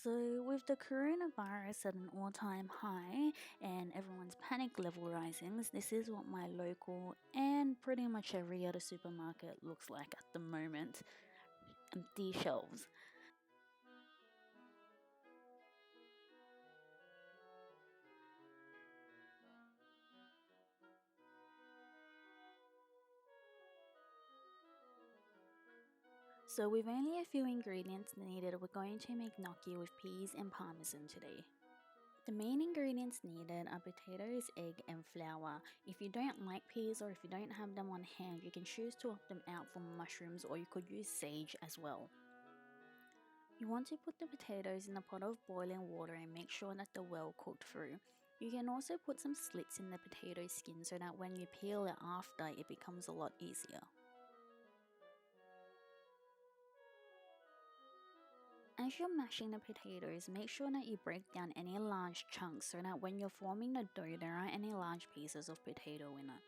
So, with the coronavirus at an all-time high and everyone's panic level rising, this is what my local and pretty much every other supermarket looks like at the moment. Empty shelves. So with only a few ingredients needed, we're going to make gnocchi with peas and parmesan today. The main ingredients needed are potatoes, egg and flour. If you don't like peas or if you don't have them on hand, you can choose to opt them out for mushrooms, or you could use sage as well. You want to put the potatoes in a pot of boiling water and make sure that they're well cooked through. You can also put some slits in the potato skin so that when you peel it after, it becomes a lot easier. As you're mashing the potatoes, make sure that you break down any large chunks so that when you're forming the dough, there aren't any large pieces of potato in it.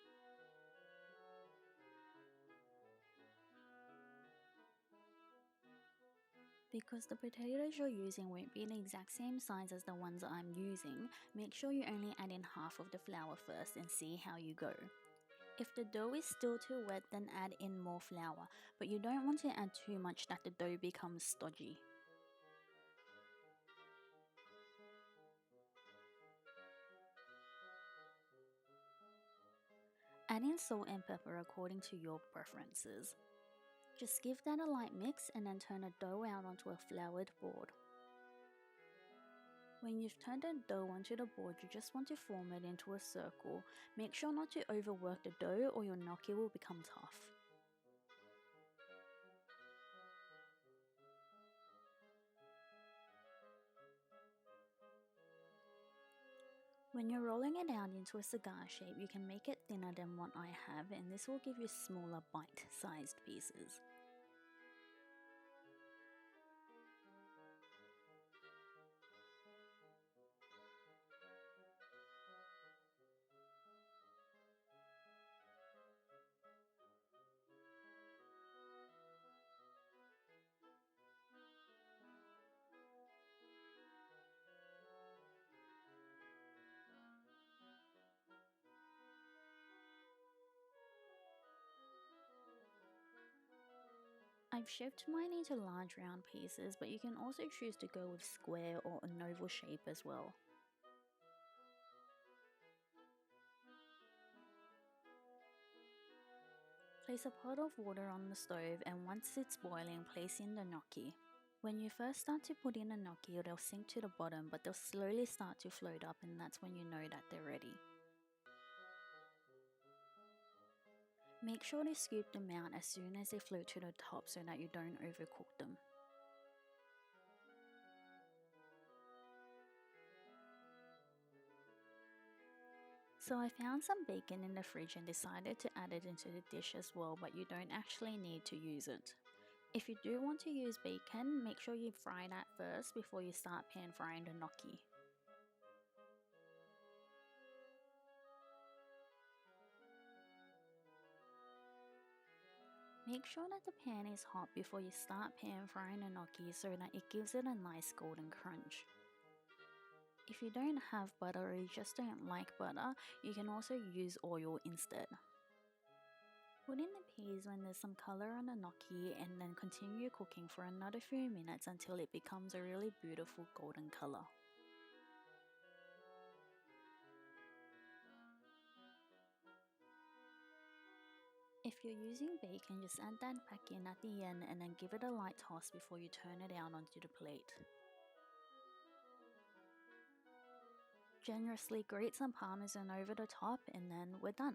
Because the potatoes you're using won't be the exact same size as the ones I'm using, make sure you only add in half of the flour first and see how you go. If the dough is still too wet, then add in more flour, but you don't want to add too much that the dough becomes stodgy. Add in salt and pepper according to your preferences. Just give that a light mix and then turn the dough out onto a floured board. When you've turned the dough onto the board, you just want to form it into a circle. Make sure not to overwork the dough or your gnocchi will become tough. When you're rolling it out into a cigar shape, you can make it thinner than what I have, and this will give you smaller bite-sized pieces. I've shaped mine into large round pieces, but you can also choose to go with square or an oval shape as well. Place a pot of water on the stove, and once it's boiling, place in the gnocchi. When you first start to put in the gnocchi, they'll sink to the bottom, but they'll slowly start to float up, and that's when you know that they're ready. Make sure to scoop them out as soon as they float to the top so that you don't overcook them. So I found some bacon in the fridge and decided to add it into the dish as well, but you don't actually need to use it. If you do want to use bacon, make sure you fry that first before you start pan frying the gnocchi. Make sure that the pan is hot before you start pan frying the gnocchi so that it gives it a nice golden crunch. If you don't have butter or you just don't like butter, you can also use oil instead. Put in the peas when there's some color on the gnocchi and then continue cooking for another few minutes until it becomes a really beautiful golden color. If you're using bacon, just add that back in at the end and then give it a light toss before you turn it out onto the plate. Generously grate some parmesan over the top and then we're done.